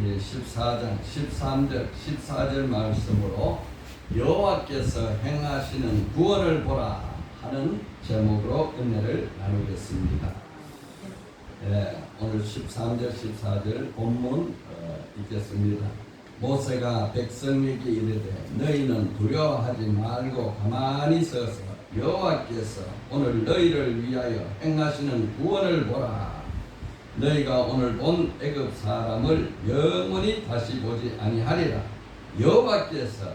우리 14장 13절 14절 말씀으로 여호와께서 행하시는 구원을 보라 하는 제목으로 은혜를 나누겠습니다. 오늘 13절 14절 본문 읽겠습니다. 모세가 백성에게 이르되 너희는 두려워하지 말고 가만히 서서 여호와께서 오늘 너희를 위하여 행하시는 구원을 보라. 너희가 오늘 본 애굽 사람을 영원히 다시 보지 아니하리라. 여호와께서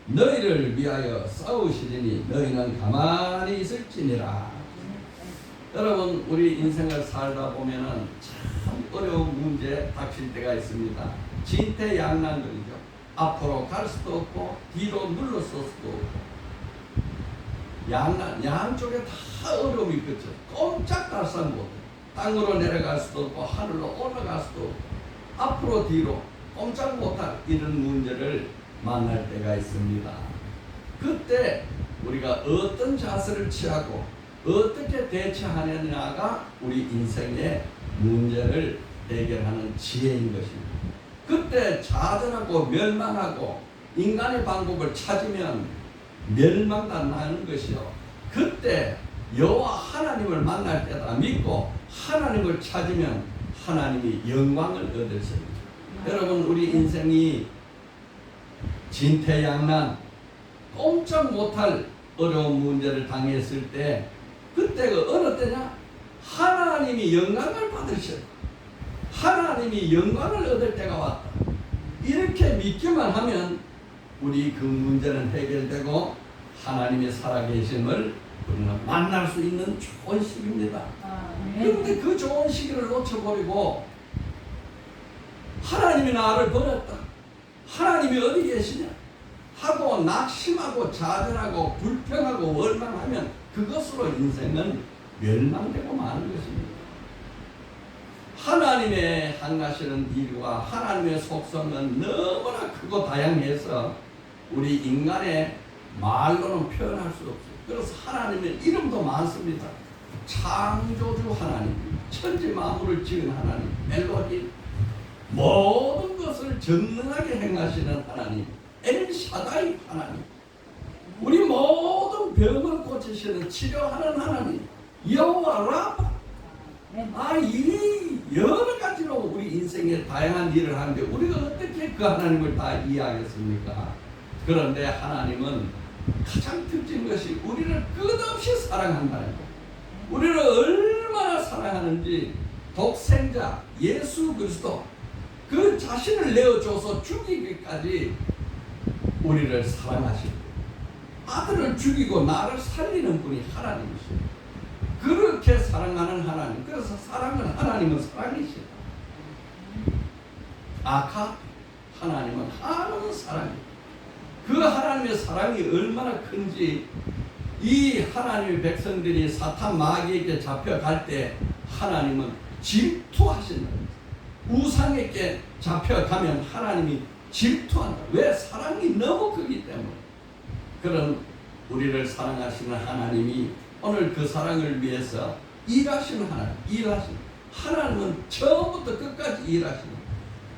너희를 위하여 싸우시리니 너희는 가만히 있을지니라. 여러분, 우리 인생을 살다 보면은 참 어려운 문제 닥칠 때가 있습니다. 진퇴양난들이죠. 앞으로 갈 수도 없고 뒤로 물러설 수도 없고 양쪽에 다 어려움이 있겠죠. 꼼짝달싹 못해. 땅으로 내려갈 수도 없고 하늘로 올라갈 수도 없고 앞으로 뒤로 꼼짝 못할 이런 문제를 만날 때가 있습니다. 그때 우리가 어떤 자세를 취하고 어떻게 대처하느냐가 우리 인생의 문제를 해결하는 지혜인 것입니다. 그때 좌절하고 멸망하고 인간의 방법을 찾으면 멸망당하는 것이요. 그때 여호와 하나님을 만날 때다 믿고 하나님을 찾으면 하나님이 영광을 얻을 것입니다. 여러분, 우리 인생이 진퇴양난 꼼짝 못할 어려운 문제를 당했을 때 그때가 어느 때냐? 하나님이 영광을 받으셔요. 하나님이 영광을 얻을 때가 왔다. 이렇게 믿기만 하면 우리 그 문제는 해결되고 하나님의 살아계심을 우리는 만날 수 있는 좋은 시기입니다. 그런데 그 좋은 시기를 놓쳐버리고 하나님이 나를 버렸다. 하나님이 어디 계시냐? 하고 낙심하고 좌절하고 불평하고 원망하면 그것으로 인생은 멸망되고 마는 것입니다. 하나님의 행하시는 일과 하나님의 속성은 너무나 크고 다양해서 우리 인간의 말로는 표현할 수 없어요. 그래서 하나님의 이름도 많습니다. 창조주 하나님, 천지 만물을 지은 하나님, 엘로힘, 모든 것을 전능하게 행하시는 하나님, 엘샤다이 하나님, 우리 모든 병을 고치시는 치료하는 하나님, 여호와 라파. 이 여러 가지로 우리 인생에 다양한 일을 하는데 우리가 어떻게 그 하나님을 다 이해하겠습니까? 그런데 하나님은 가장 특징인 것이 우리를 끝없이 사랑한다는 것. 우리를 얼마나 사랑하는지 독생자 예수 그리스도 그 자신을 내어줘서 죽이기까지 우리를 사랑하시고 아들을 죽이고 나를 살리는 분이 하나님이시죠. 그렇게 사랑하는 하나님. 그래서 사랑은 하나님은 사랑이시다. 아카 하나님은 하나님은 사랑이다. 그 하나님의 사랑이 얼마나 큰지 이 하나님의 백성들이 사탄 마귀에게 잡혀갈 때 하나님은 질투하신다. 우상에게 잡혀가면 하나님이 질투한다. 왜? 사랑이 너무 크기 때문에. 그런 우리를 사랑하시는 하나님이 오늘 그 사랑을 위해서 일하시는 하나님, 하나님은 처음부터 끝까지 일하시는.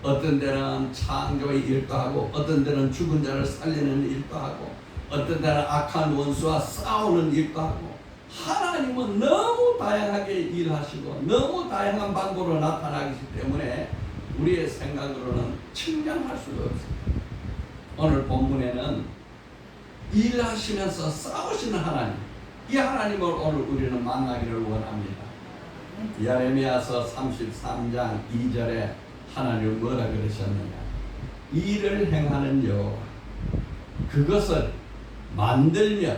어떤 데는 창조의 일도 하고 어떤 데는 죽은 자를 살리는 일도 하고 어떤 데는 악한 원수와 싸우는 일도 하고 하나님은 너무 다양하게 일하시고 너무 다양한 방법으로 나타나기 때문에 우리의 생각으로는 측량할 수가 없습니다. 오늘 본문에는 일하시면서 싸우시는 하나님, 이 하나님을 오늘 우리는 만나기를 원합니다. 예레미야서 33장 2절에 하나님은 뭐라 그러셨느냐? 일을 행하는 여호와, 그것을 만들며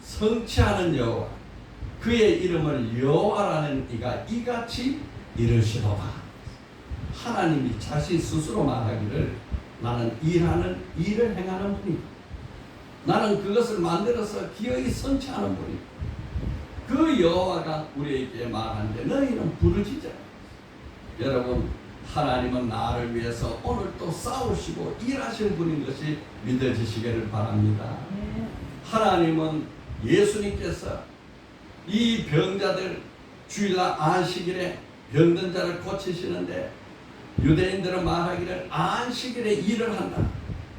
성취하는 여호와, 그의 이름을 여호와라는 이가 이같이 이르시도다. 하나님이 자신 스스로 말하기를 나는 일을 행하는 분이다. 나는 그것을 만들어서 기어이 성취하는 분이다. 그 여호와가 우리에게 말하는데 너희는 부르짖어라. 여러분, 하나님은 나를 위해서 오늘 또 싸우시고 일하신 분인 것이 믿어지시기를 바랍니다. 하나님은 예수님께서 이 병자들 주일날 안식일에 병든 자를 고치시는데 유대인들은 말하기를 안식일에 일을 한다.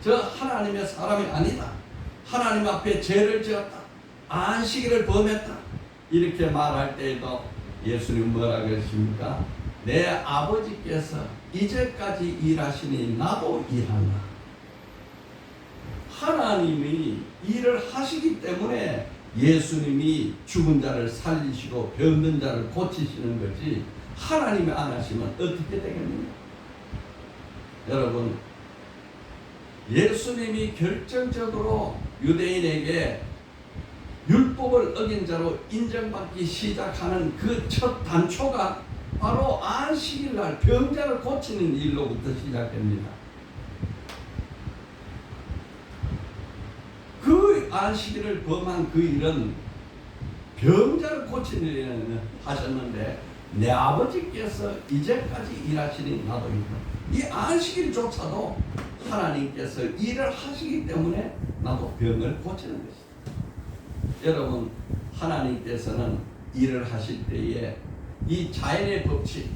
저 하나님의 사람이 아니다. 하나님 앞에 죄를 지었다. 안식일을 범했다. 이렇게 말할 때에도 예수님 뭐라 그러십니까? 내 아버지께서 이제까지 일하시니 나도 일한다. 하나님이 일을 하시기 때문에 예수님이 죽은 자를 살리시고 병든 자를 고치시는 거지, 하나님이 안 하시면 어떻게 되겠느냐? 여러분, 예수님이 결정적으로 유대인에게 율법을 어긴 자로 인정받기 시작하는 그 첫 단초가 바로 안식일 날 병자를 고치는 일로부터 시작됩니다. 그 안식일을 범한 그 일은 병자를 고치는 일을 하셨는데, 내 아버지께서 이제까지 일하시니 나도 일한다. 이 안식일조차도 하나님께서 일을 하시기 때문에 나도 병을 고치는 것이다. 여러분, 하나님께서는 일을 하실 때에 이 자연의 법칙,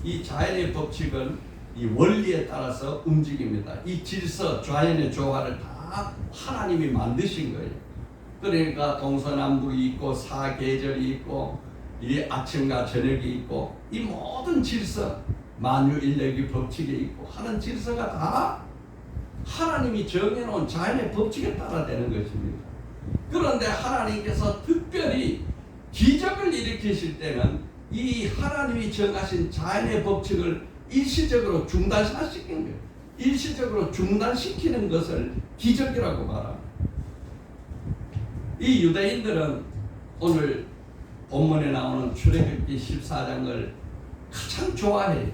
이 자연의 법칙은 이 원리에 따라서 움직입니다. 이 질서, 자연의 조화를 다 하나님이 만드신 거예요. 그러니까 동서남북이 있고 사계절이 있고 이 아침과 저녁이 있고 이 모든 질서, 만유인력이 법칙에 있고 하는 질서가 다 하나님이 정해놓은 자연의 법칙에 따라 되는 것입니다. 그런데 하나님께서 특별히 기적을 일으키실 때는 이 하나님이 정하신 자연의 법칙을 일시적으로 중단시키는 거예요. 일시적으로 중단시키는 것을 기적이라고 말합니다. 이 유대인들은 오늘 본문에 나오는 출애굽기 14장을 가장 좋아해요.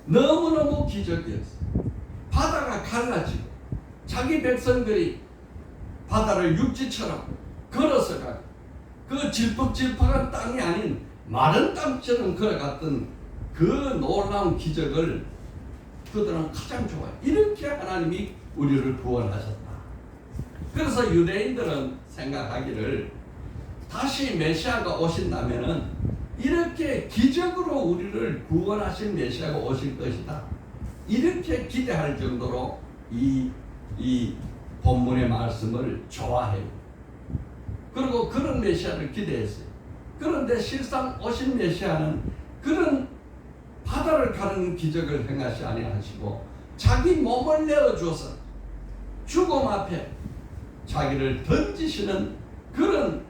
너무너무 기적이었어요. 바다가 갈라지고 자기 백성들이 바다를 육지처럼 걸어서 가고 그 질퍽질퍽한 땅이 아닌 마른 땅처럼 걸어갔던 그 놀라운 기적을 그들은 가장 좋아해요. 이렇게 하나님이 우리를 구원하셨다. 그래서 유대인들은 생각하기를 다시 메시아가 오신다면은 이렇게 기적으로 우리를 구원하신 메시아가 오실 것이다. 이렇게 기대할 정도로 이 본문의 말씀을 좋아해요. 그리고 그런 메시아를 기대했어요. 그런데 실상 오신 메시아는 그런 바다를 가르는 기적을 행하시 아니하시고 자기 몸을 내어주어서 죽음 앞에 자기를 던지시는 그런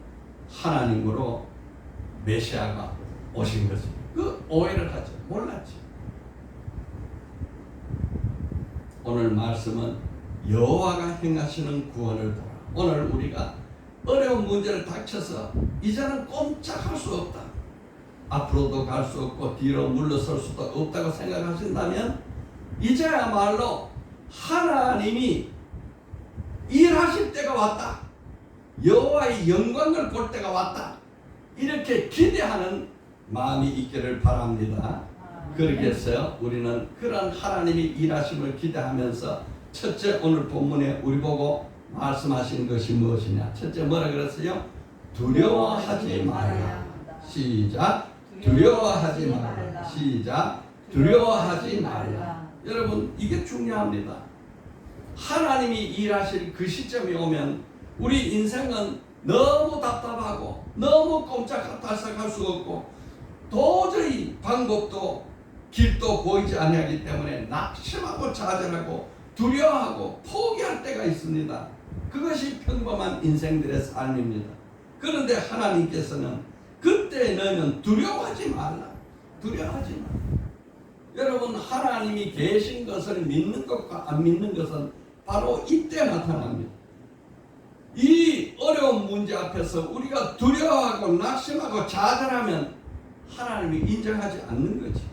하나님으로 메시아가 오신 것입니다. 그 오해를 하죠. 몰랐죠. 오늘 말씀은 여호와가 행하시는 구원을 보라. 오늘 우리가 어려운 문제를 닥쳐서 이제는 꼼짝할 수 없다, 앞으로도 갈 수 없고 뒤로 물러설 수도 없다고 생각하신다면 이제야말로 하나님이 일하실 때가 왔다, 여호와의 영광을 볼 때가 왔다, 이렇게 기대하는 마음이 있기를 바랍니다. 그러겠어요. 우리는 그런 하나님이 일하심을 기대하면서 첫째, 오늘 본문에 우리 보고 말씀하신 것이 무엇이냐? 첫째 뭐라 그랬어요? 두려워하지 말라. 시작. 두려워하지 말라. 시작. 두려워하지 말라. 여러분, 이게 중요합니다. 하나님이 일하실 그 시점이 오면 우리 인생은 너무 답답하고 너무 꼼짝달싹할 수 없고 도저히 방법도 길도 보이지 아니하기 때문에 낙심하고 좌절하고 두려워하고 포기할 때가 있습니다. 그것이 평범한 인생들의 삶입니다. 그런데 하나님께서는 그때 너는 두려워하지 말라. 두려워하지 말라. 여러분, 하나님이 계신 것을 믿는 것과 안 믿는 것은 바로 이때 나타납니다. 이 어려운 문제 앞에서 우리가 두려워하고 낙심하고 좌절하면 하나님이 인정하지 않는 거지.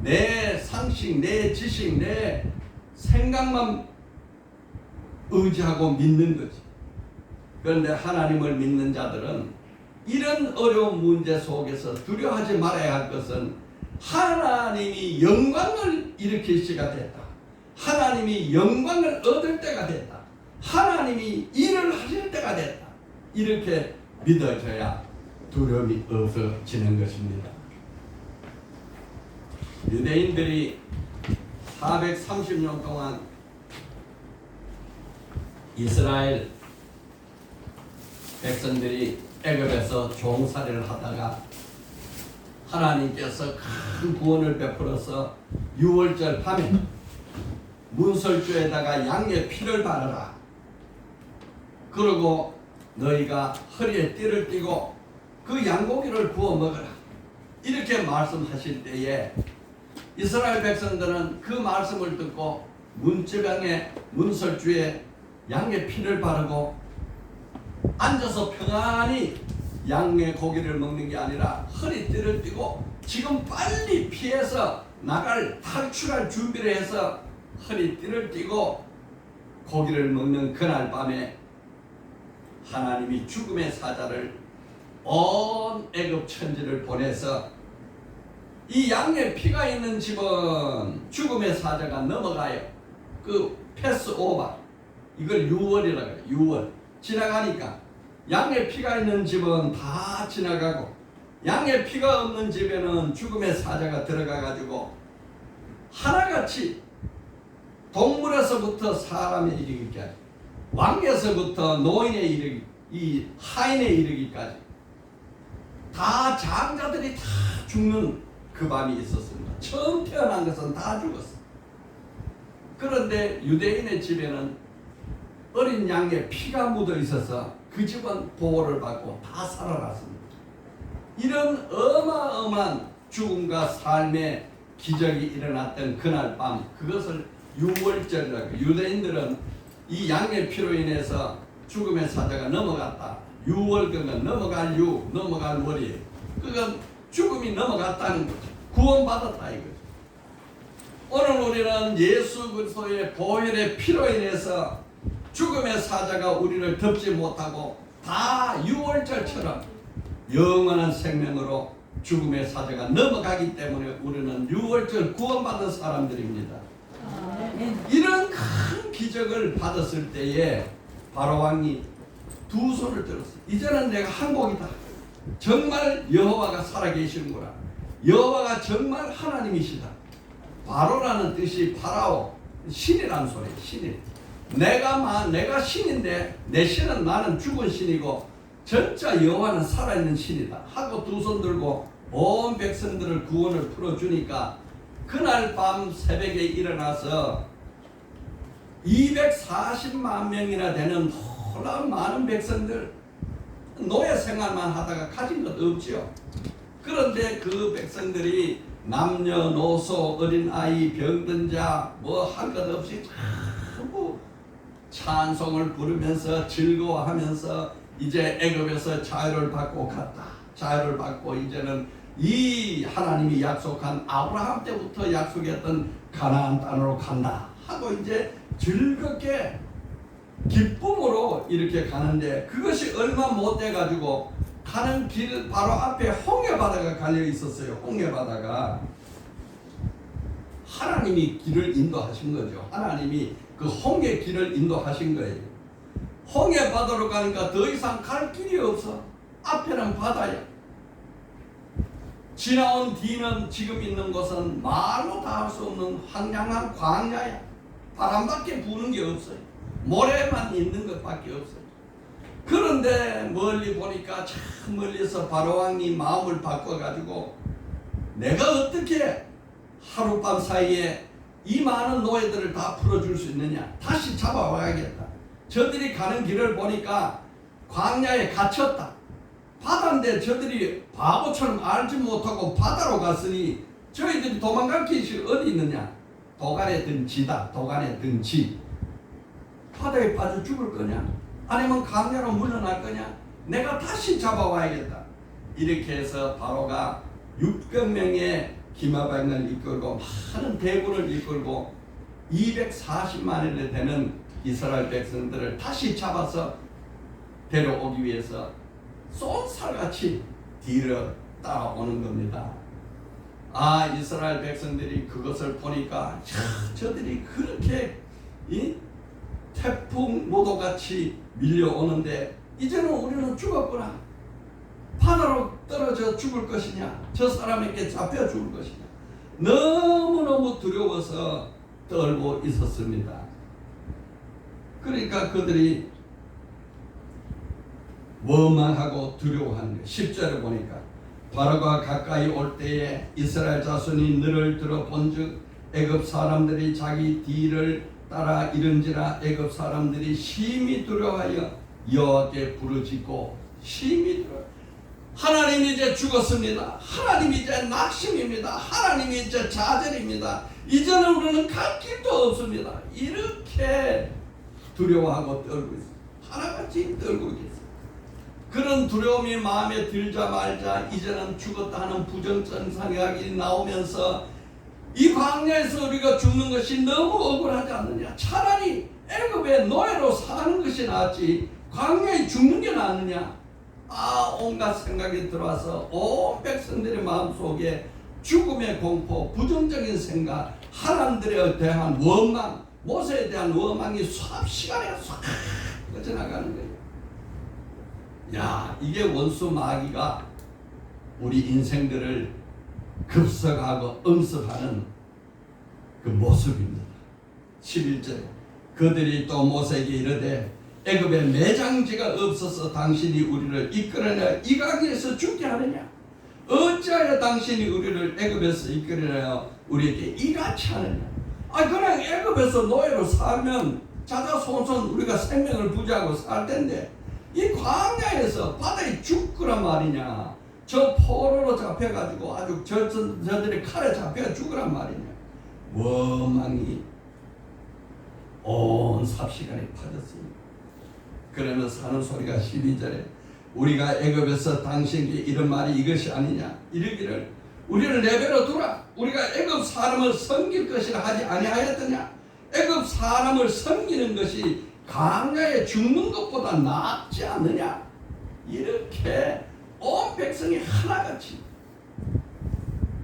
내 상식, 내 지식, 내 생각만 의지하고 믿는 거지. 그런데 하나님을 믿는 자들은 이런 어려운 문제 속에서 두려워하지 말아야 할 것은 하나님이 영광을 일으킬 시가 됐다, 하나님이 영광을 얻을 때가 됐다, 하나님이 일을 하실 때가 됐다, 이렇게 믿어져야 두려움이 없어지는 것입니다. 유대인들이 430년 동안 이스라엘 백성들이 애굽에서 종살이를 하다가 하나님께서 큰 구원을 베풀어서 유월절 밤에 문설주에다가 양의 피를 바르라. 그러고 너희가 허리에 띠를 띠고 그 양고기를 구워 먹어라. 이렇게 말씀하실 때에 이스라엘 백성들은 그 말씀을 듣고 문지방에 문설주에 양의 피를 바르고 앉아서 평안히 양의 고기를 먹는 게 아니라 허리띠를 띠고 지금 빨리 피해서 탈출할 준비를 해서 허리띠를 띠고 고기를 먹는 그날 밤에 하나님이 죽음의 사자를 온 애굽 천지를 보내서 이 양의 피가 있는 집은 죽음의 사자가 넘어가요. 그 패스오버, 이걸 유월이라고 해요. 유월 지나가니까 양의 피가 있는 집은 다 지나가고 양의 피가 없는 집에는 죽음의 사자가 들어가 가지고 하나같이 동물에서부터 사람에 이르기까지, 왕에서부터 노인에 이르기, 이 하인에 이르기까지 다 장자들이 다 죽는 그 밤이 있었습니다. 처음 태어난 것은 다 죽었어. 그런데 유대인의 집에는 어린 양의 피가 묻어 있어서 그 집은 보호를 받고 다 살아났습니다. 이런 어마어마한 죽음과 삶의 기적이 일어났던 그날 밤, 그것을 유월절이라고. 유대인들은 이 양의 피로 인해서 죽음의 사자가 넘어갔다. 유월경은 넘어갈 유, 넘어갈 월이에요. 그건 죽음이 넘어갔다는 거죠. 구원받았다 이거죠. 오늘 우리는 예수 그리스도의 보혈의 피로 인해서 죽음의 사자가 우리를 덮지 못하고 다 유월절처럼 영원한 생명으로 죽음의 사자가 넘어가기 때문에 우리는 유월절 구원받은 사람들입니다. 이런 큰 기적을 받았을 때에 바로왕이 두 손을 들었어요. 이제는 내가 항복이다. 정말 여호와가 살아계시는구나. 여호와가 정말 하나님이시다. 바로라는 뜻이 파라오, 신이라는 소리예요. 신이. 내가 신인데 내 신은 나는 죽은 신이고 진짜 여호와는 살아있는 신이다 하고 두 손 들고 온 백성들을 구원을 풀어주니까 그날 밤 새벽에 일어나서 240만 명이나 되는 놀라운 많은 백성들, 노예 생활만 하다가 가진 것 없지요. 그런데 그 백성들이 남녀노소 어린아이 병든 자 뭐 할 것 없이 전부 찬송을 부르면서 즐거워하면서 이제 애굽에서 자유를 받고 갔다. 자유를 받고 이제는 이 하나님이 약속한 아브라함 때부터 약속했던 가나안 땅으로 간다 하고 이제 즐겁게 기쁨으로 이렇게 가는데 그것이 얼마 못 돼 가지고 가는 길 바로 앞에 홍해바다가 갈려 있었어요. 홍해바다가 하나님이 길을 인도하신 거죠. 하나님이 그 홍해 길을 인도하신 거예요. 홍해바다로 가니까 더 이상 갈 길이 없어. 앞에는 바다야. 지나온 뒤는 지금 있는 곳은 말로 다 할 수 없는 황량한 광야야. 바람밖에 부는 게 없어요. 모래만 있는 것밖에 없어요. 그런데 멀리 보니까 참 멀리서 바로왕이 마음을 바꿔가지고 내가 어떻게 하룻밤 사이에 이 많은 노예들을 다 풀어줄 수 있느냐. 다시 잡아와야겠다. 저들이 가는 길을 보니까 광야에 갇혔다. 바다인데 저들이 바보처럼 알지 못하고 바다로 갔으니 저희들이 도망갈 길이 어디 있느냐. 도간에 든 지다. 도간에 든 지. 바다에 빠져 죽을 거냐? 아니면 강야로 물러날 거냐? 내가 다시 잡아와야겠다. 이렇게 해서 바로가 600명의 기마병을 이끌고 많은 대군을 이끌고 240만이 되는 이스라엘 백성들을 다시 잡아서 데려오기 위해서 쏜살같이 뒤를 따라오는 겁니다. 아, 이스라엘 백성들이 그것을 보니까 저들이 그렇게 태풍 모도같이 밀려오는데 이제는 우리는 죽었구나. 바다로 떨어져 죽을 것이냐, 저 사람에게 잡혀 죽을 것이냐. 너무너무 두려워서 떨고 있었습니다. 그러니까 그들이 원망하고 두려워하는 거예요. 10절에 보니까 바로가 가까이 올 때에 이스라엘 자손이 너를 들어 본즉 애굽 사람들이 자기 뒤를 따라 이른지라 애굽 사람들이 심히 두려워하여 여호와께 부르짖고 심히 두려워. 하나님이 이제 죽었습니다. 하나님이 이제 낙심입니다. 하나님이 이제 좌절입니다. 이제는 우리는 갈 길도 없습니다. 이렇게 두려워하고 떨고 있어요. 하나같이 떨고 있어요. 그런 두려움이 마음에 들자마자 이제는 죽었다 하는 부정적 생각이 나오면서 이 광야에서 우리가 죽는 것이 너무 억울하지 않느냐. 차라리 애굽의 노예로 사는 것이 낫지 광야에 죽는 게 낫느냐. 온갖 생각이 들어와서 온 백성들의 마음속에 죽음의 공포, 부정적인 생각, 하나님들에 대한 원망, 모세에 대한 원망이 수없시간에 싹 꺼져나가는 거예요. 야, 이게 원수 마귀가 우리 인생들을 급석하고 응습하는 그 모습입니다. 11절에 그들이 또 모세에게 이르되 애굽에 매장지가 없어서 당신이 우리를 이끌어내어 이 강에서 죽게 하느냐? 어찌하여 당신이 우리를 애굽에서 이끌어내어 우리에게 이같이 하느냐? 그냥 애굽에서 노예로 살면 자자손손 우리가 생명을 부지하고 살 텐데 이 광야에서 바다에 죽으란 말이냐? 저 포로로 잡혀가지고 아주 저들의 칼에 잡혀 죽으란 말이냐? 원망이 온 삽시간에 퍼졌습니다. 그러면서 하는 소리가 12절에 우리가 애굽에서 당신에게 이런 말이 이것이 아니냐? 이르기를 우리를 내버려 두라. 우리가 애굽 사람을 섬길 것이라 하지 아니하였더냐? 애굽 사람을 섬기는 것이 광야에 죽는 것보다 낫지 않느냐? 이렇게 온 백성이 하나같이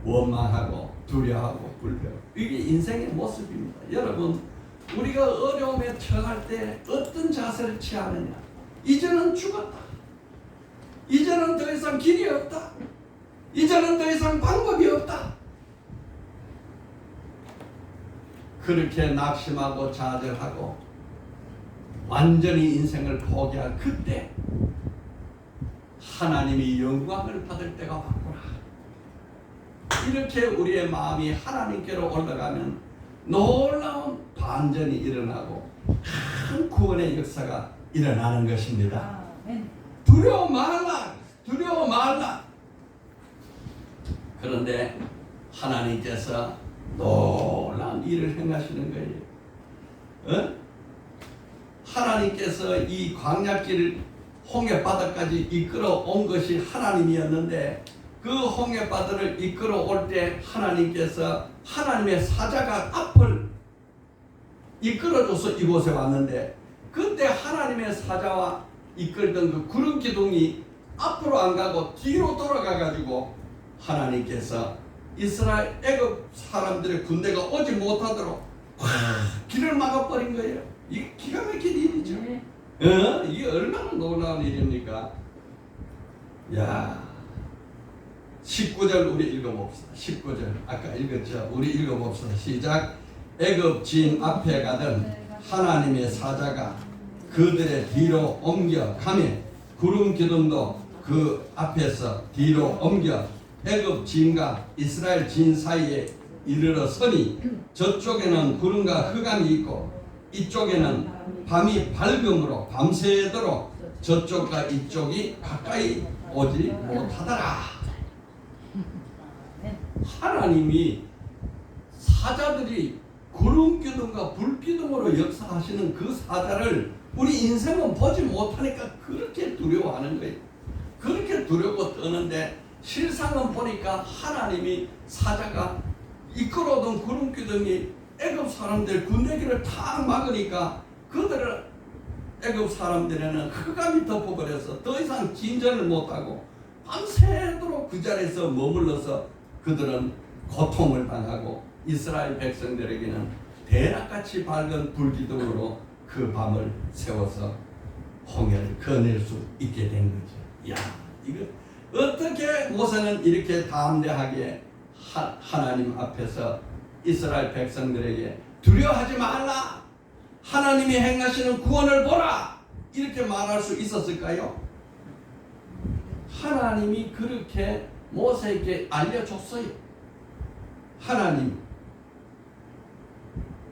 원망하고 두려워하고 불평. 이게 인생의 모습입니다. 여러분, 우리가 어려움에 처할 때 어떤 자세를 취하느냐? 이제는 죽었다. 이제는 더 이상 길이 없다. 이제는 더 이상 방법이 없다. 그렇게 낙심하고 좌절하고 완전히 인생을 포기할 그때 하나님이 영광을 받을 때가 왔구나. 이렇게 우리의 마음이 하나님께로 올라가면 놀라운 반전이 일어나고 큰 구원의 역사가 일어나는 것입니다. 두려워 말라. 두려워 말라. 그런데 하나님께서 놀라운 일을 행하시는 거예요. 하나님께서 이 광야길을 홍해바다까지 이끌어 온 것이 하나님이었는데 그 홍해바다를 이끌어 올 때 하나님께서 하나님의 사자가 앞을 이끌어줘서 이곳에 왔는데 그때 하나님의 사자와 이끌던 그 구름 기둥이 앞으로 안 가고 뒤로 돌아가 가지고 하나님께서 이스라엘 애굽 사람들의 군대가 오지 못하도록 길을 막아버린 거예요. 이게 기가 막힌 일이죠. 이게 얼마나 놀라운 일입니까? 야, 19절 우리 읽어봅시다. 19절 아까 읽었죠. 우리 읽어봅시다. 시작. 애굽 진 앞에 가던 하나님의 사자가 그들의 뒤로 옮겨 가매 구름 기둥도 그 앞에서 뒤로 옮겨 애굽 진과 이스라엘 진 사이에 이르러 서니 저쪽에는 구름과 흑암이 있고 이쪽에는 밤이 밝음으로 밤새도록 저쪽과 이쪽이 가까이 오지 못하더라. 하나님이 사자들이 구름기둥과 불기둥으로 역사하시는 그 사자를 우리 인생은 보지 못하니까 그렇게 두려워하는 거예요. 그렇게 두려워 떠는데 실상은 보니까 하나님이 사자가 이끌어오던 구름기둥이 애굽 사람들 군대기를 탁 막으니까 그들을 애굽 사람들에는 흑암이 덮어버려서 더 이상 진전을 못하고 밤새도록 그 자리에서 머물러서 그들은 고통을 당하고 이스라엘 백성들에게는 대낮같이 밝은 불기둥으로 그 밤을 세워서 홍해를 거낼 수 있게 된 거죠. 야, 이거 어떻게 모세는 이렇게 담대하게 하나님 앞에서 이스라엘 백성들에게 두려워하지 말라, 하나님이 행하시는 구원을 보라, 이렇게 말할 수 있었을까요? 하나님이 그렇게 모세에게 알려줬어요. 하나님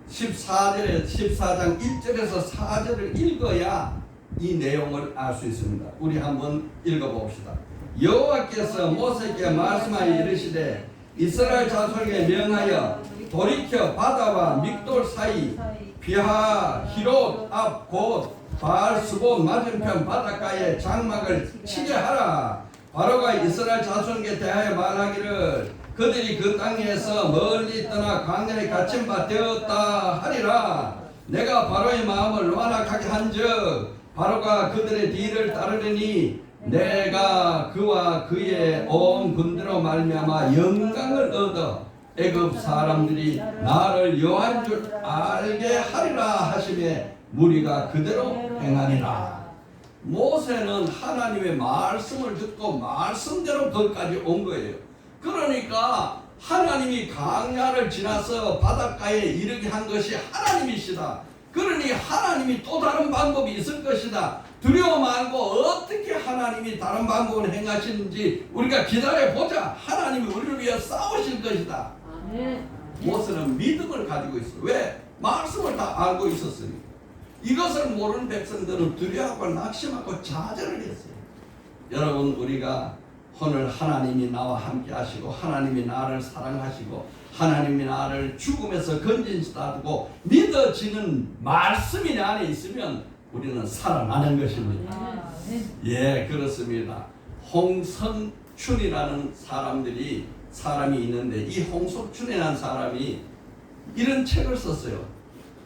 14장 1절에서 4절을 읽어야 이 내용을 알 수 있습니다. 우리 한번 읽어봅시다. 여호와께서 모세에게 말씀하여 이르시되 이스라엘 자손에게 명하여 돌이켜 바다와 믹돌 사이 비하 히롯 앞 곧 바알스본 맞은편 바닷가에 장막을 치게 하라. 바로가 이스라엘 자손에게 대하여 말하기를 그들이 그 땅에서 멀리 떠나 광야에 갇힌 바 되었다 하리라. 내가 바로의 마음을 완악하게 한즉 바로가 그들의 뒤를 따르려니 내가 그와 그의 온 군대로 말미암아 영광을 얻어 애굽 사람들이 나를 여호와인 줄 알게 하리라 하시매 무리가 그대로 행하리라. 모세는 하나님의 말씀을 듣고 말씀대로 거기까지 온 거예요. 그러니까 하나님이 광야를 지나서 바닷가에 이르게 한 것이 하나님이시다. 그러니 하나님이 또 다른 방법이 있을 것이다. 두려워 말고 어떻게 하나님이 다른 방법을 행하시는지 우리가 기다려보자. 하나님이 우리를 위해 싸우실 것이다. 모세는 믿음을 가지고 있어요. 왜? 말씀을 다 알고 있었으니. 이것을 모르는 백성들은 두려워하고 낙심하고 좌절을 했어요. 여러분, 우리가 오늘 하나님이 나와 함께 하시고 하나님이 나를 사랑하시고 하나님이 나를 죽음에서 건진시다고 믿어지는 말씀이 내 안에 있으면 우리는 살아나는 것입니다. 예, 그렇습니다. 홍성춘이라는 사람이 있는데 이 홍성춘이라는 사람이 이런 책을 썼어요.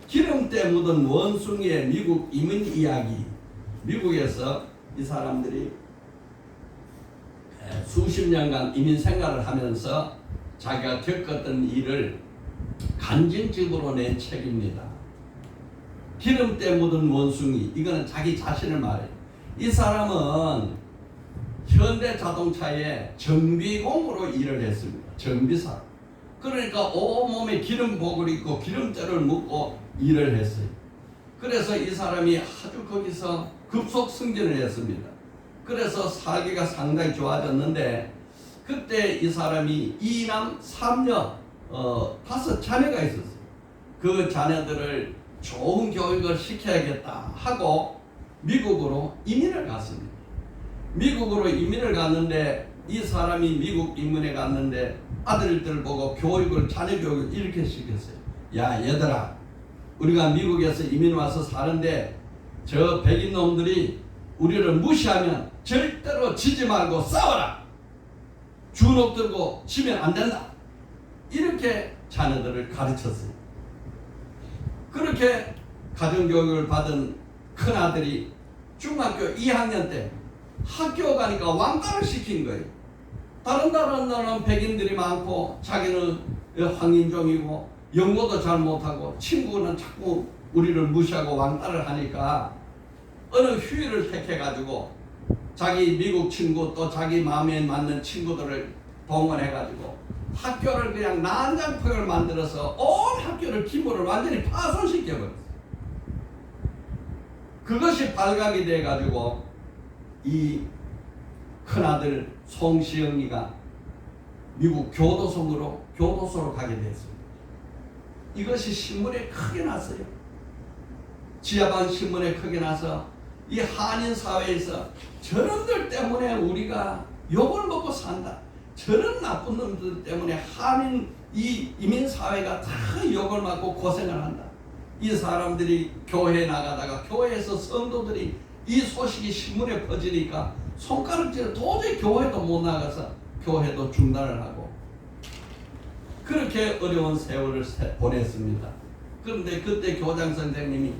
기름때 묻은 원숭이의 미국 이민 이야기. 미국에서 이 사람들이 수십 년간 이민 생활을 하면서 자기가 겪었던 일을 간증집으로 낸 책입니다. 기름때 묻은 원숭이. 이거는 자기 자신을 말해요. 이 사람은 현대 자동차의 정비공으로 일을 했습니다. 정비사. 그러니까 온몸에 기름복을 입고 기름때를 묻고 일을 했어요. 그래서 이 사람이 아주 거기서 급속 승진을 했습니다. 그래서 살기가 상당히 좋아졌는데 그때 이 사람이 2남 3녀 5 자녀가 있었어요. 그 자녀들을 좋은 교육을 시켜야겠다 하고 미국으로 이민을 갔습니다. 미국으로 이민을 갔는데 이 사람이 미국 이민에 갔는데 아들들 보고 자녀 교육을 이렇게 시켰어요. 야, 얘들아, 우리가 미국에서 이민 와서 사는데 저 백인 놈들이 우리를 무시하면 절대로 지지 말고 싸워라. 주눅 들고 지면 안 된다. 이렇게 자녀들을 가르쳤어요. 그렇게 가정교육을 받은 큰아들이 중학교 2학년 때 학교 가니까 왕따를 시킨 거예요. 다른 나라는 백인들이 많고 자기는 황인종이고 영어도 잘 못하고 친구는 자꾸 우리를 무시하고 왕따를 하니까 어느 휴일을 택해가지고 자기 미국 친구 또 자기 마음에 맞는 친구들을 동원해가지고 학교를 그냥 난장판을 만들어서 온 학교를 기물을 완전히 파손시켜버렸어요. 그것이 발각이 돼가지고 이 큰아들 송시영이가 미국 교도소로 가게 됐습니다. 이것이 신문에 크게 났어요. 지하방 신문에 크게 나서 이 한인 사회에서 저놈들 때문에 우리가 욕을 먹고 산다. 저런 나쁜 놈들 때문에 한인 이 이민 사회가 다 욕을 먹고 고생을 한다. 이 사람들이 교회에 나가다가 교회에서 성도들이 이 소식이 신문에 퍼지니까 손가락질을 도저히 교회도 못 나가서 교회도 중단을 하고 그렇게 어려운 세월을 보냈습니다. 그런데 그때 교장 선생님이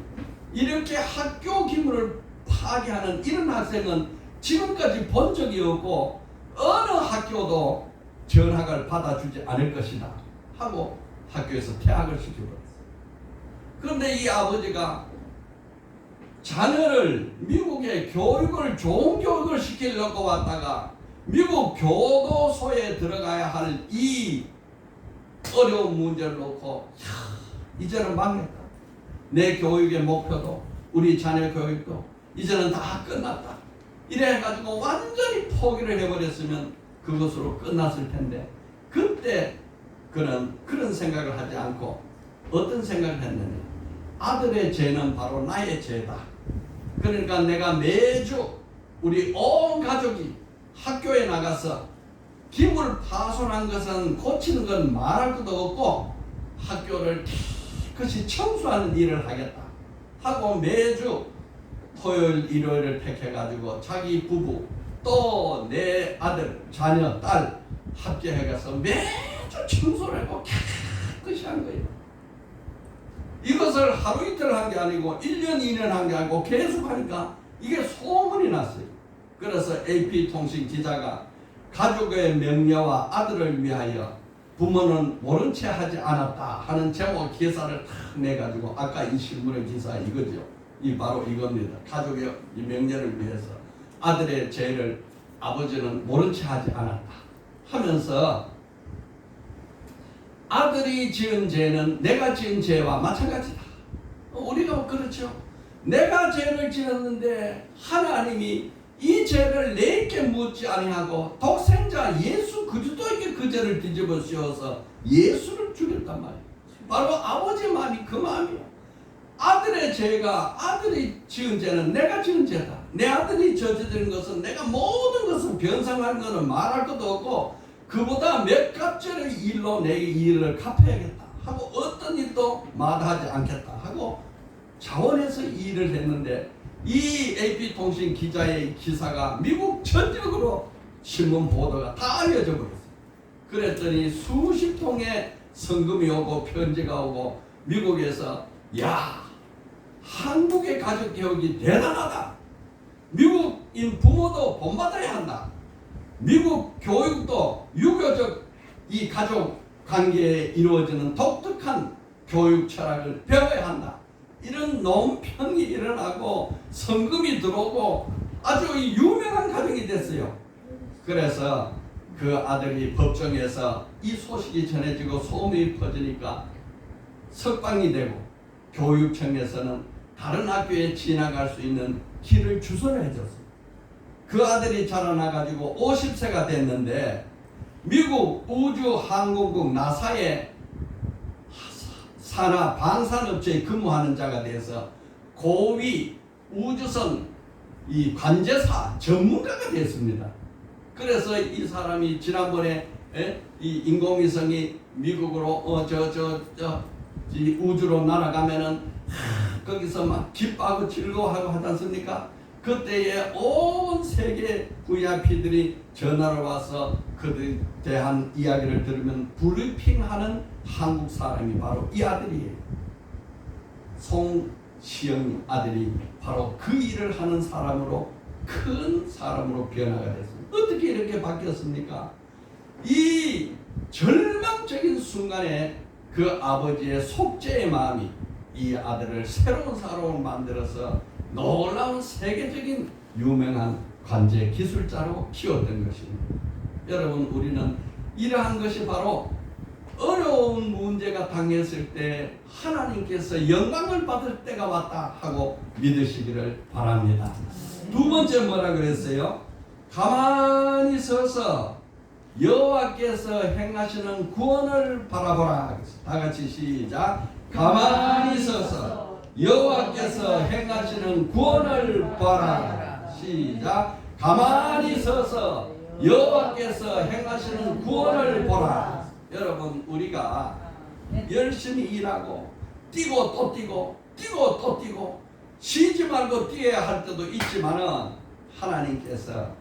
이렇게 학교 기물을 파괴하는 이런 학생은 지금까지 본 적이 없고 어느 학교도 전학을 받아주지 않을 것이다 하고 학교에서 퇴학을 시켜버렸어요. 그런데 이 아버지가 자녀를 미국의 교육을 좋은 교육을 시키려고 왔다가 미국 교도소에 들어가야 할 이 어려운 문제를 놓고 이제는 망했다. 내 교육의 목표도 우리 자녀 교육도 이제는 다 끝났다. 이래가지고 완전히 포기를 해버렸으면 그것으로 끝났을 텐데 그때 그는 그런 생각을 하지 않고 어떤 생각을 했느냐. 아들의 죄는 바로 나의 죄다. 그러니까 내가 매주 우리 온 가족이 학교에 나가서 기물 파손한 것은 고치는 건 말할 것도 없고 학교를 깨끗이 청소하는 일을 하겠다 하고 매주 토요일 일요일을 택해가지고 자기 부부 또 내 아들 자녀 딸 합계해가서 매주 청소를 하고 깨끗이 한 거예요. 이것을 하루 이틀 한 게 아니고 1년 2년 한 게 아니고 계속 하니까 이게 소문이 났어요. 그래서 AP통신 기자가 가족의 명예와 아들을 위하여 부모는 모른 채 하지 않았다 하는 제목 기사를 탁 내가지고 아까 이 신문의 기사 이거죠. 이 바로 이겁니다. 가족의 명예를 위해서 아들의 죄를 아버지는 모른 채 하지 않았다 하면서 아들이 지은 죄는 내가 지은 죄와 마찬가지다. 우리가 그렇죠. 내가 죄를 지었는데 하나님이 이 죄를 내게 묻지 아니하고 독생자 예수 그리스도에게 그 죄를 뒤집어 씌워서 예수를 죽였단 말이에요. 바로 아버지 마음이 그 마음이에요. 아들의 죄가 아들이 지은 죄는 내가 지은 죄다. 내 아들이 저지른 것은 내가 모든 것을 변상한 것은 말할 것도 없고 그보다 몇 갑절의 일로 내 일을 갚아야겠다 하고 어떤 일도 마다하지 않겠다 하고 자원해서 일을 했는데 이 AP통신 기자의 기사가 미국 전역으로 신문 보도가 다 알려져 버렸어요. 그랬더니 수십 통의 성금이 오고 편지가 오고 미국에서 야 한국의 가족개혁이 대단하다. 미국인 부모도 본받아야 한다. 미국 교육도 유교적 이 가족 관계에 이루어지는 독특한 교육 철학을 배워야 한다. 이런 논평이 일어나고 성금이 들어오고 아주 유명한 가정이 됐어요. 그래서 그 아들이 법정에서 이 소식이 전해지고 소문이 퍼지니까 석방이 되고 교육청에서는 다른 학교에 진학할 수 있는 길을 주선을 해줬어요. 그 아들이 자라나가지고 50세가 됐는데 미국 우주항공국 나사의 산하 방산업체에 근무하는 자가 돼서 고위 우주선 이 관제사 전문가가 됐습니다. 그래서 이 사람이 지난번에 이 인공위성이 미국으로 이 우주로 날아가면은 거기서 막 기뻐하고 즐거워하고 하지 않습니까? 그때에 온 세계 VIP들이 전화로 와서 그들에 대한 이야기를 들으면 브리핑하는 한국 사람이 바로 이 아들이에요. 송시영 아들이 바로 그 일을 하는 사람으로 큰 사람으로 변화가 됐습니다. 어떻게 이렇게 바뀌었습니까? 이 절망적인 순간에 그 아버지의 속죄의 마음이 이 아들을 새로운 사람으로 만들어서 놀라운 세계적인 유명한 관제 기술자로 키웠던 것입니다. 여러분 우리는 이러한 것이 바로 어려운 문제가 당했을 때 하나님께서 영광을 받을 때가 왔다 하고 믿으시기를 바랍니다. 두 번째 뭐라 그랬어요? 가만히 서서 여호와께서 행하시는 구원을 바라보라. 다 같이 시작. 가만히 서서 여호와께서 행하시는 구원을 보라. 시작. 가만히 서서 여호와께서 행하시는 구원을 보라. 여러분 우리가 열심히 일하고 뛰고 또 뛰고 뛰고 또 뛰고 쉬지 말고 뛰어야 할 때도 있지만은 하나님께서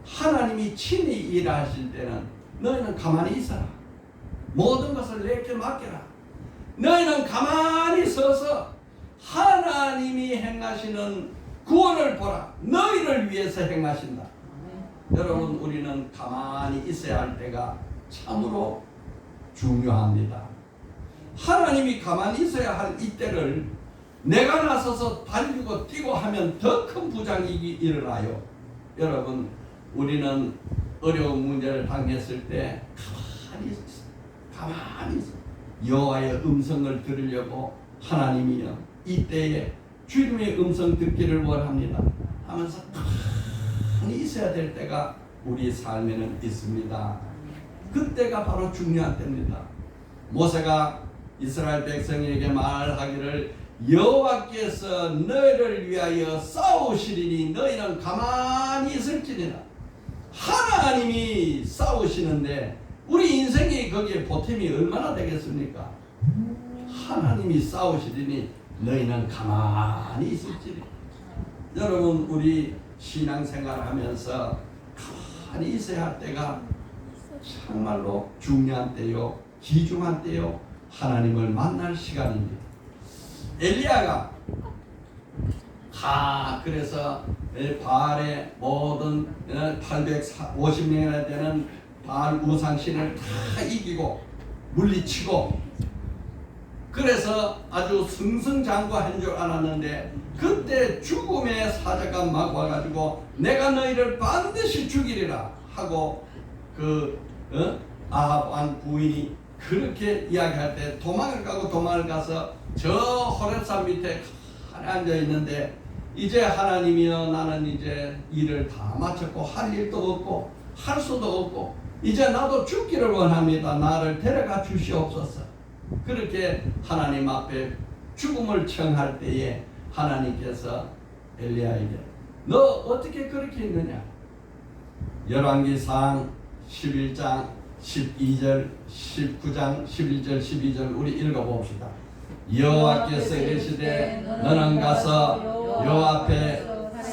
하나님이 친히 일하실 때는 너희는 가만히 있어라. 모든 것을 내게 맡겨라. 너희는 가만히 서서 하나님이 행하시는 구원을 보라. 너희를 위해서 행하신다. 여러분 우리는 가만히 있어야 할 때가 참으로 중요합니다. 하나님이 가만히 있어야 할 이때를 내가 나서서 달리고 뛰고 하면 더 큰 부작용이 일어나요. 여러분 우리는 어려운 문제를 당했을 때 가만히 있어. 여호와의 음성을 들으려고 하나님이여 이때에 주님의 음성 듣기를 원합니다 하면서 가만히 있어야 될 때가 우리 삶에는 있습니다. 그때가 바로 중요한 때입니다. 모세가 이스라엘 백성에게 말하기를 여호와께서 너희를 위하여 싸우시리니 너희는 가만히 있을지니라. 하나님이 싸우시는데 우리 인생이 거기에 보탬이 얼마나 되겠습니까? 하나님이 싸우시리니 너희는 가만히 있을지니. 여러분 우리 신앙생활 하면서 가만히 있어야 할 때가 정말로 중요한 때요, 귀중한 때요, 하나님을 만날 시간입니다. 엘리야가 그래서 바알의 모든 850명이나 되는 바알 우상신을 다 이기고 물리치고 그래서 아주 승승장구한 줄 알았는데 그때 죽음의 사자가 막 와가지고 내가 너희를 반드시 죽이리라 하고 아합 왕 부인이 그렇게 이야기할 때 도망을 가서 저 호렙산 밑에 앉아 있는데 이제 하나님이여 나는 이제 일을 다 마쳤고 할 일도 없고 할 수도 없고 이제 나도 죽기를 원합니다. 나를 데려가 주시옵소서. 그렇게 하나님 앞에 죽음을 청할 때에 하나님께서 엘리야에게 너 어떻게 그렇게 했느냐? 열왕기상 11장 12절 19장 11절 12절 우리 읽어봅시다. 여호와께서 이르시되 너는 가서 여호와 앞에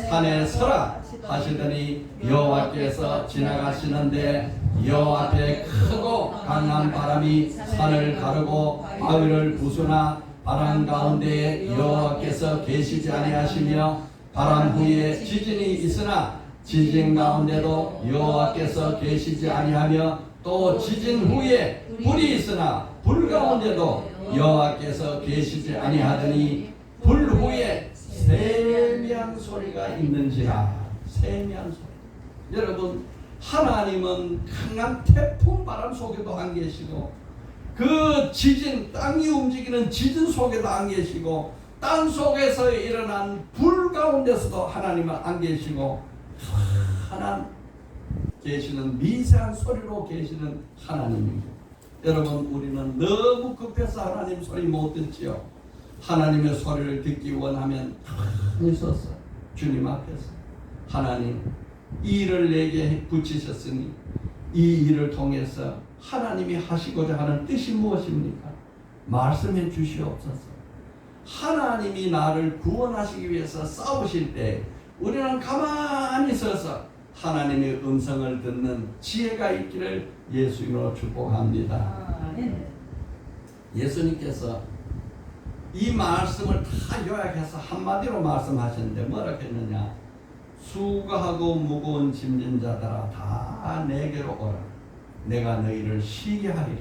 산에 서라 하시더니 여호와께서 지나가시는데 여호와 앞에 크고 강한 바람이 산을 가르고 바위를 부수나 바람 가운데에 여호와께서 계시지 아니하시며 바람 후에 지진이 있으나 지진 가운데도 여호와께서 계시지 아니하며 또 지진 후에 불이 있으나 불 가운데도 여호와께서 계시지 아니하더니 불 후에 세미한 소리가 있는지라. 세미한 소리. 여러분 하나님은 강한 태풍 바람 속에도 안 계시고 그 지진 땅이 움직이는 지진 속에도 안 계시고 땅 속에서 일어난 불 가운데서도 하나님은 안 계시고 하나님 계시는 미세한 소리로 계시는 하나님입니다. 여러분 우리는 너무 급해서 하나님 소리 못 듣지요. 하나님의 소리를 듣기 원하면 가만히 서서 주님 앞에서 하나님 이 일을 내게 붙이셨으니 이 일을 통해서 하나님이 하시고자 하는 뜻이 무엇입니까? 말씀해 주시옵소서. 하나님이 나를 구원하시기 위해서 싸우실 때 우리는 가만히 서서 하나님의 음성을 듣는 지혜가 있기를 예수님으로 축복합니다. 예수님께서 이 말씀을 다 요약해서 한마디로 말씀하셨는데 뭐라 했느냐? 수고하고 무거운 짐진 자들아 다 내게로 오라. 내가 너희를 쉬게 하리라.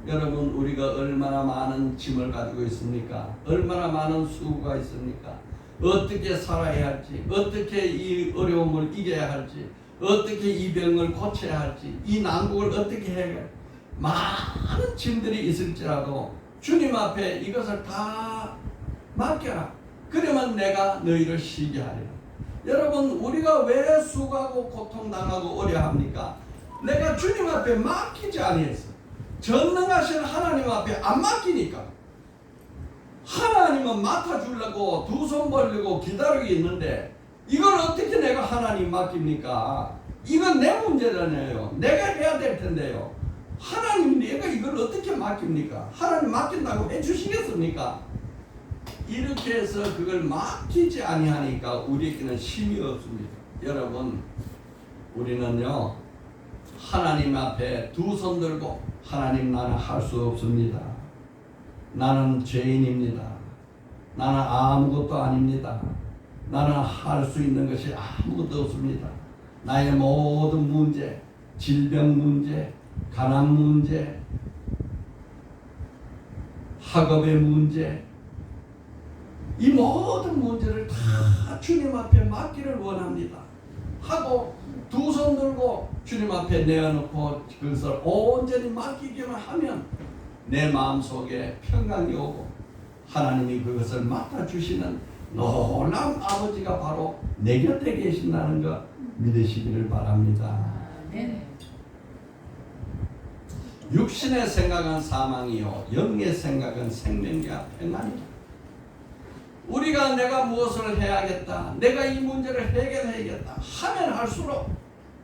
여러분 우리가 얼마나 많은 짐을 가지고 있습니까? 얼마나 많은 수고가 있습니까? 어떻게 살아야 할지, 어떻게 이 어려움을 이겨야 할지, 어떻게 이 병을 고쳐야 할지, 이 난국을 어떻게 해야 할지 많은 짐들이 있을지라도 주님 앞에 이것을 다 맡겨라. 그러면 내가 너희를 쉬게 하리라. 여러분 우리가 왜 수고하고 고통당하고 어려합니까? 내가 주님 앞에 맡기지 아니했어. 전능하신 하나님 앞에 안 맡기니까. 하나님은 맡아주려고 두 손 벌리고 기다리고 있는데 이걸 어떻게 내가 하나님 맡깁니까? 이건 내 문제잖아요. 내가 해야 될 텐데요. 하나님 내가 이걸 어떻게 맡깁니까? 하나님 맡긴다고 해주시겠습니까? 이렇게 해서 그걸 맡기지 아니하니까 우리에게는 힘이 없습니다. 여러분 우리는요 하나님 앞에 두 손 들고 하나님 나는 할 수 없습니다. 나는 죄인입니다. 나는 아무것도 아닙니다. 나는 할 수 있는 것이 아무것도 없습니다. 나의 모든 문제, 질병 문제, 가난 문제, 학업의 문제, 이 모든 문제를 다 주님 앞에 맡기를 원합니다. 하고 두 손 들고 주님 앞에 내어놓고 그것을 온전히 맡기기만 하면 내 마음속에 평강이 오고 하나님이 그것을 맡아주시는 놀라운 아버지가 바로 내 곁에 계신다는 것 믿으시기를 바랍니다. 육신의 생각은 사망이요 영의 생각은 생명이야 평안이다. 우리가 내가 무엇을 해야겠다, 내가 이 문제를 해결해야겠다 하면 할수록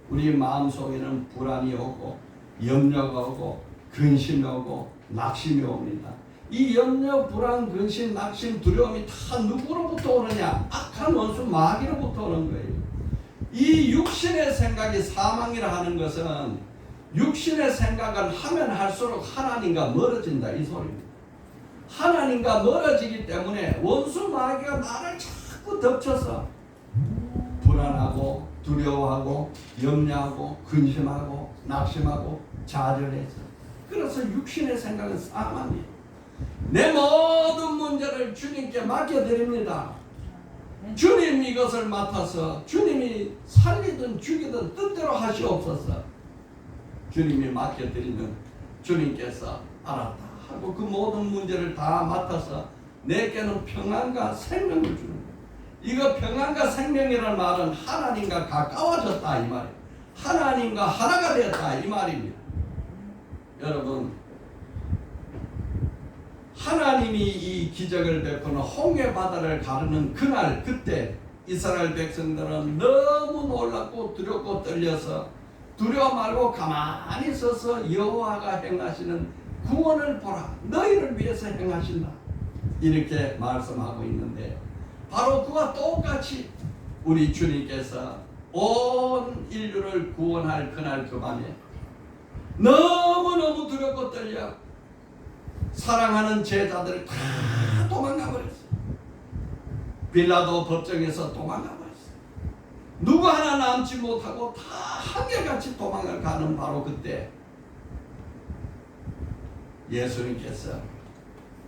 우리 마음속에는 불안이 오고 염려가 오고 근심이 오고 낙심이 옵니다. 이 염려, 불안, 근심, 낙심, 두려움이 다 누구로부터 오느냐? 악한 원수 마귀로부터 오는 거예요. 이 육신의 생각이 사망이라 하는 것은 육신의 생각을 하면 할수록 하나님과 멀어진다 이 소리입니다. 하나님과 멀어지기 때문에 원수 마귀가 나를 자꾸 덮쳐서 불안하고 두려워하고 염려하고 근심하고 낙심하고 좌절해서, 그래서 육신의 생각은 사망이에요. 내 모든 문제를 주님께 맡겨드립니다. 주님 이것을 맡아서 주님이 살리든 죽이든 뜻대로 하시옵소서. 주님이 맡겨드리면 주님께서 알았다 하고 그 모든 문제를 다 맡아서 내게는 평안과 생명을 주는 거예요. 이거 평안과 생명이라는 말은 하나님과 가까워졌다 이 말이에요. 하나님과 하나가 되었다 이 말입니다. 여러분, 하나님이 이 기적을 베푸는 홍해 바다를 가르는 그날 그때 이스라엘 백성들은 너무 놀랍고 두렵고 떨려서 두려워 말고 가만히 서서 여호와가 행하시는 구원을 보라, 너희를 위해서 행하신다 이렇게 말씀하고 있는데, 바로 그와 똑같이 우리 주님께서 온 인류를 구원할 그날 그 밤에 너무너무 두렵고 떨려 사랑하는 제자들을 다 도망가 버렸어요. 빌라도 법정에서 도망가 버렸어요. 누구 하나 남지 못하고 다 한결같이 도망을 가는 바로 그때 예수님께서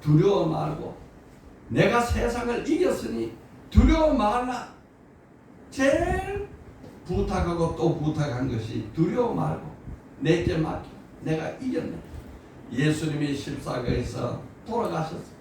두려워 말고 내가 세상을 이겼으니 두려워 말라. 제일 부탁하고 또 부탁한 것이 두려워 말고 내게 맡겨. 내가 이겼네. 예수님이 십자가에서 돌아가셨어요.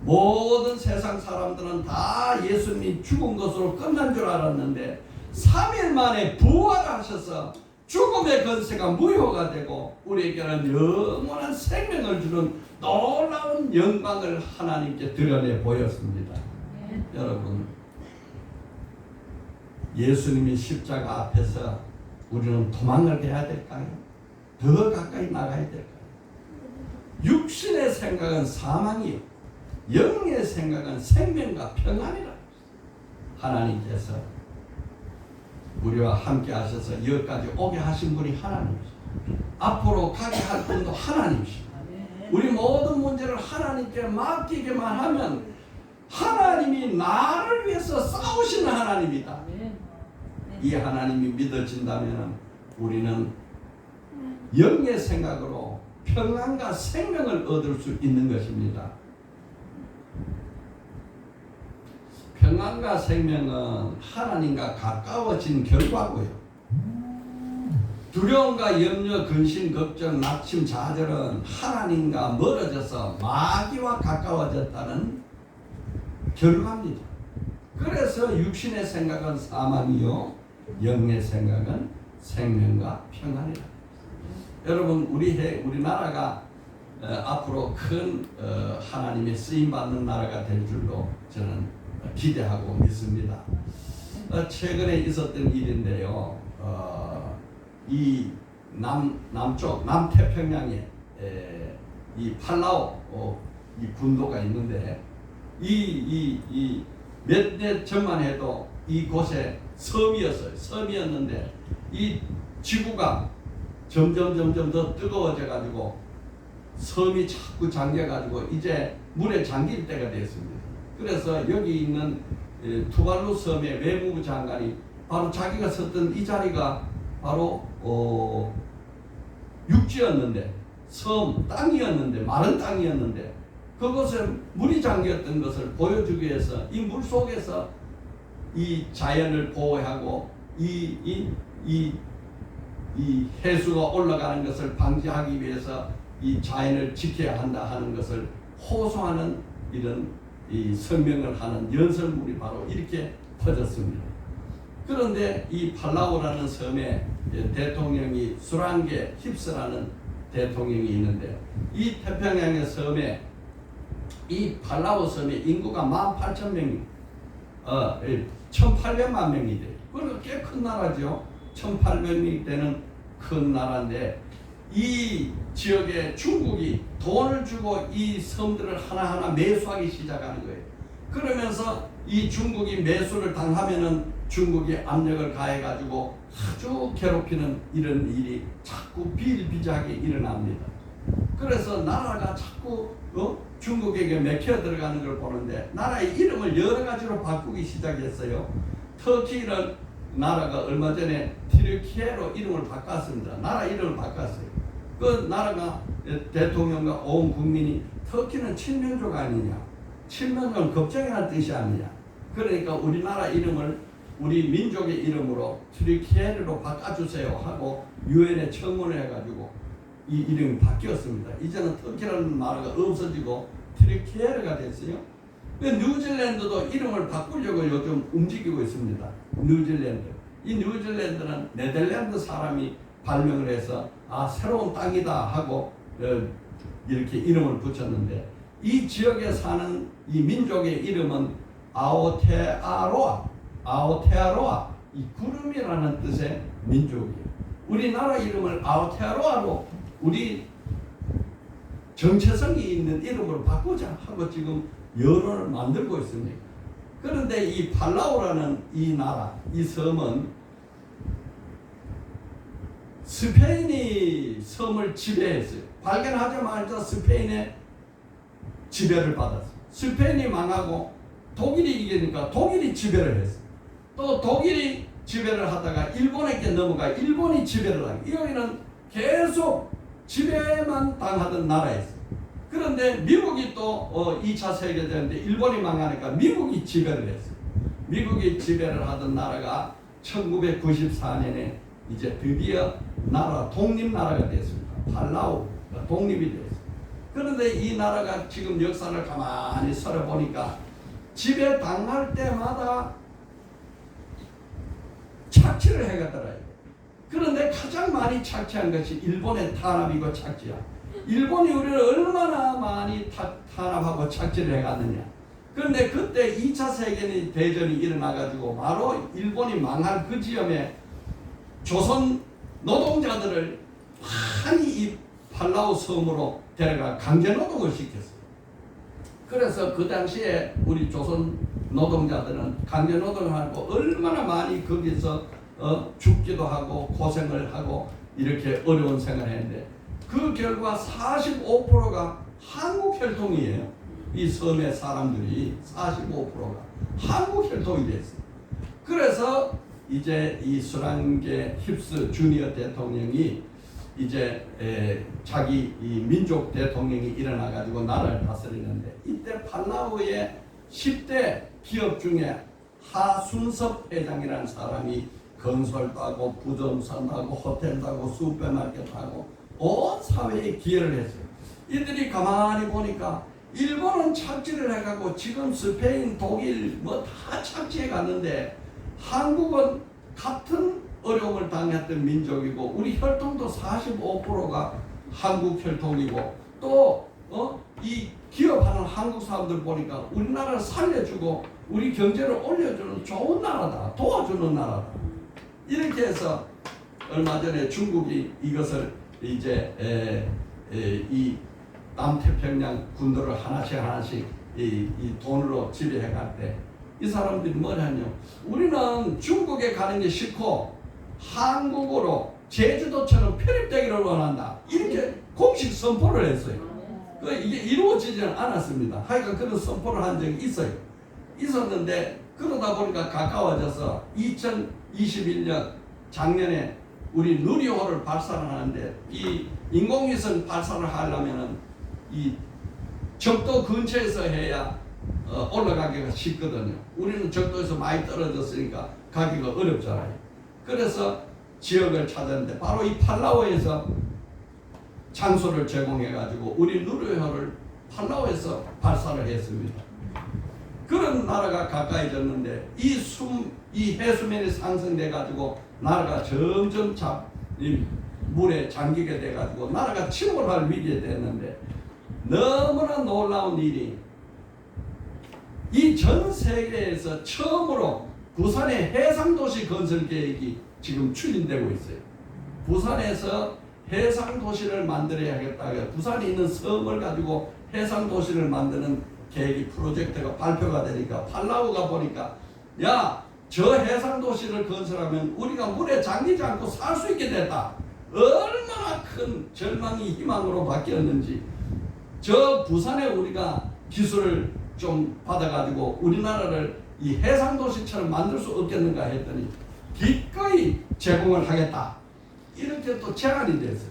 모든 세상 사람들은 다 예수님이 죽은 것으로 끝난 줄 알았는데 3일 만에 부활하셔서 죽음의 권세가 무효가 되고 우리에게는 영원한 생명을 주는 놀라운 영광을 하나님께 드러내 보였습니다. 여러분, 예수님이 십자가 앞에서 우리는 도망을 해야 될까요? 더 가까이 나가야 될까요? 육신의 생각은 사망이요 영의 생각은 생명과 평안이라. 하나님께서 우리와 함께 하셔서 여기까지 오게 하신 분이 하나님이시죠. 앞으로 가게 할 분도 하나님이시죠. 우리 모든 문제를 하나님께 맡기기만 하면 하나님이 나를 위해서 싸우시는 하나님이다. 이 하나님이 믿어진다면 우리는 영의 생각으로 평안과 생명을 얻을 수 있는 것입니다. 평안과 생명은 하나님과 가까워진 결과고요. 두려움과 염려, 근심, 걱정, 낙심, 좌절은 하나님과 멀어져서 마귀와 가까워졌다는 결과입니다. 그래서 육신의 생각은 사망이요 영의 생각은 생명과 평안이라. 여러분, 우리나라가 앞으로 큰 하나님의 쓰임받는 나라가 될 줄로 저는 기대하고 믿습니다. 최근에 있었던 일인데요. 이 남쪽 남태평양에 이 팔라오 이 군도가 있는데 이 몇 년 전만 해도 이곳에 섬이었는데 이 지구가 점점 더 뜨거워져 가지고 섬이 자꾸 잠겨 가지고 이제 물에 잠길 때가 됐습니다. 그래서 여기 있는 투발루 섬의 외무부 장관이 바로 자기가 섰던 이 자리가 바로 육지였는데 땅이었는데 마른 땅이었는데 그곳에 물이 잠겼던 것을 보여주기 위해서 이 물 속에서 이 자연을 보호하고 이 해수가 올라가는 것을 방지하기 위해서 이 자연을 지켜야 한다 하는 것을 호소하는 이런 이 성명을 하는 연설문이 바로 이렇게 퍼졌습니다. 그런데 이 팔라우라는 섬에 대통령이 수란게 힙스라는 대통령이 있는데, 이 태평양의 섬에 이 팔라우 섬의 인구가 18,000명이 1,800만 명이 돼요. 그리고 꽤 큰 나라죠. 1,800명이 되는 큰 나라인데, 이 지역에 중국이 돈을 주고 이 섬들을 하나하나 매수하기 시작하는 거예요. 그러면서 이 중국이 매수를 당하면은 중국이 압력을 가해가지고 아주 괴롭히는 이런 일이 자꾸 비일비재하게 일어납니다. 그래서 나라가 자꾸 중국에게 맥혀 들어가는 걸 보는데, 나라의 이름을 여러 가지로 바꾸기 시작했어요. 터키는 나라가 얼마 전에 티르키예로 이름을 바꿨습니다. 나라 이름을 바꿨어요. 그 나라가 대통령과 온 국민이 터키는 칠면조가 아니냐, 칠면조는 걱정이라는 뜻이 아니냐, 그러니까 우리나라 이름을 우리 민족의 이름으로 티르키예로 바꿔주세요 하고 유엔에 청원을 해가지고 이 이름이 바뀌었습니다. 이제는 터키라는 나라가 없어지고 티르키예가 됐어요. 뉴질랜드도 이름을 바꾸려고 요즘 움직이고 있습니다. 뉴질랜드. 이 뉴질랜드는 네덜란드 사람이 발명을 해서 새로운 땅이다 하고 이렇게 이름을 붙였는데, 이 지역에 사는 이 민족의 이름은 아오테아로아, 이 구름이라는 뜻의 민족이에요. 우리나라 이름을 아오테아로아로 우리 정체성이 있는 이름으로 바꾸자 하고 지금 여론을 만들고 있습니다. 그런데 이 팔라우라는 이 나라, 이 섬은 스페인이 섬을 지배했어요. 발견하자마자 스페인의 지배를 받았어요. 스페인이 망하고 독일이 이기니까 독일이 지배를 했어요. 또 독일이 지배를 하다가 일본에게 넘어가 일본이 지배를 하고, 여기는 계속 지배만 당하던 나라였어요. 그런데 미국이 또 2차 세계대전인데 일본이 망하니까 미국이 지배를 했어요. 미국이 지배를 하던 나라가 1994년에 이제 드디어 독립나라가 됐습니다. 팔라우가 독립이 됐어요. 그런데 이 나라가 지금 역사를 가만히 살펴보니까 지배 당할 때마다 착취를 해가더라고요. 그런데 가장 많이 착취한 것이 일본의 탄압이고 착취야. 일본이 우리를 얼마나 많이 탄압하고 착취를 해갔느냐. 그런데 그때 2차 세계대전이 일어나가지고 바로 일본이 망할 그 지점에 조선 노동자들을 많이 이 팔라우 섬으로 데려가 강제노동을 시켰어요. 그래서 그 당시에 우리 조선 노동자들은 강제노동을 하고 얼마나 많이 거기서 죽기도 하고 고생을 하고 이렇게 어려운 생활을 했는데, 그 결과 45%가 한국 혈통이에요. 이 섬의 사람들이 45%가 한국 혈통이 됐어요. 그래서 이제 이 수란게 힙스 주니어 대통령이 이제 자기 이 민족 대통령이 일어나가지고 나라를 다스리는데, 이때 팔라우의 10대 기업 중에 하순섭 회장이라는 사람이 건설도 하고 부동산도 하고 호텔도 하고 슈퍼마켓도 하고 온 사회에 기여를 했어요. 이들이 가만히 보니까 일본은 착취를 해가고 지금 스페인, 독일 뭐 다 착취해 갔는데, 한국은 같은 어려움을 당했던 민족이고 우리 혈통도 45%가 한국 혈통이고, 또 이 기업하는 한국 사람들 보니까 우리나라를 살려주고 우리 경제를 올려주는 좋은 나라다, 도와주는 나라다. 이렇게 해서 얼마 전에 중국이 이것을 이제 이 남태평양 군도를 하나씩 이 돈으로 지배해 갈 때 이 사람들이 뭘 하냐, 우리는 중국에 가는 게 싫고 한국으로 제주도처럼 편입되기를 원한다, 이렇게 공식 선포를 했어요. 이게 이루어지지는 않았습니다. 하여간 그런 선포를 한 적이 있었는데, 그러다 보니까 가까워져서 2021년 작년에 우리 누리호를 발사를 하는데, 이 인공위성 발사를 하려면은 이 적도 근처에서 해야 올라가기가 쉽거든요. 우리는 적도에서 많이 떨어졌으니까 가기가 어렵잖아요. 그래서 지역을 찾았는데 바로 이 팔라우에서 장소를 제공해 가지고 우리 누르효를 팔라우에서 발사를 했습니다. 그런 나라가 가까이졌는데 이 해수면이 상승돼 가지고 나라가 점점 이 물에 잠기게 돼 가지고 나라가 침몰할 위기에 됐는데 너무나 놀라운 일이 이 전 세계에서 처음으로 부산의 해상도시 건설 계획이 지금 추진되고 있어요. 부산에서 해상도시를 만들어야겠다. 부산에 있는 섬을 가지고 해상도시를 만드는 계획이 프로젝트가 발표가 되니까 팔라우가 보니까 야, 저 해상도시를 건설하면 우리가 물에 잠기지 않고 살 수 있게 됐다. 얼마나 큰 절망이 희망으로 바뀌었는지 저 부산에 우리가 기술을 좀 받아가지고 우리나라를 이 해상도시처럼 만들 수 없겠는가 했더니 기꺼이 제공을 하겠다. 이렇게 또 제안이 됐어요.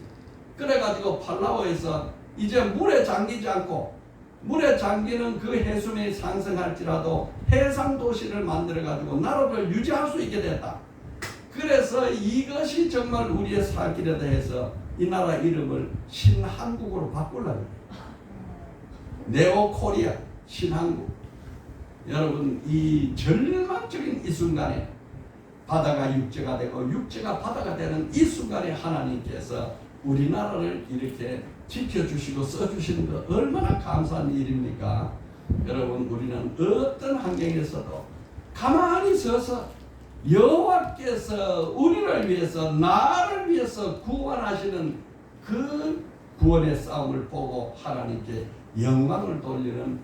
그래가지고 팔라우에서 이제 물에 잠기지 않고 물에 잠기는 그 해수면이 상승할지라도 해상도시를 만들어가지고 나라를 유지할 수 있게 됐다. 그래서 이것이 정말 우리의 살 길이다 해서 이 나라 이름을 신한국으로 바꾸려고 네오코리아 신한국. 여러분 이 절망적인 이 순간에 바다가 육지가 되고 육지가 바다가 되는 이 순간에 하나님께서 우리나라를 이렇게 지켜주시고 써주시는 것 얼마나 감사한 일입니까? 여러분 우리는 어떤 환경에서도 가만히 서서 여호와께서 우리를 위해서 나를 위해서 구원하시는 그 구원의 싸움을 보고 하나님께 영광을 돌리는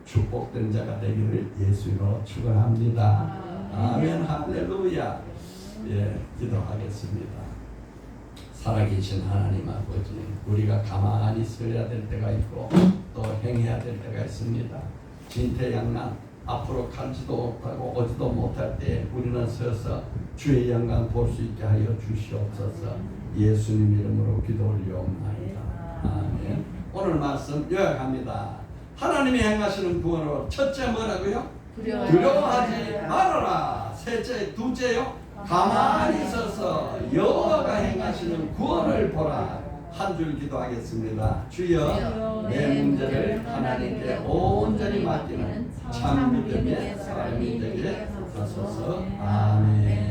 축복된 자가 되기를 예수로 축원합니다. 아멘 할렐루야. 예, 기도하겠습니다. 살아계신 하나님 아버지, 우리가 가만히 서야 될 때가 있고 또 행해야 될 때가 있습니다. 진퇴양난 앞으로 가지도 못하고 오지도 못할 때 우리는 서서 주의 영광 볼 수 있게 하여 주시옵소서. 예수님 이름으로 기도 올리옵나이다. 아멘. 오늘 말씀 요약합니다. 하나님이 행하시는 구원으로 첫째 뭐라고요? 두려워하지 말아라. 셋째, 둘째요? 가만히 서서 여호와가 행하시는 구원을 보라. 한 줄 기도하겠습니다. 주여, 내 문제를 하나님께 온전히 맡기는 참 믿음의 사람이 되게 하소서. 아멘.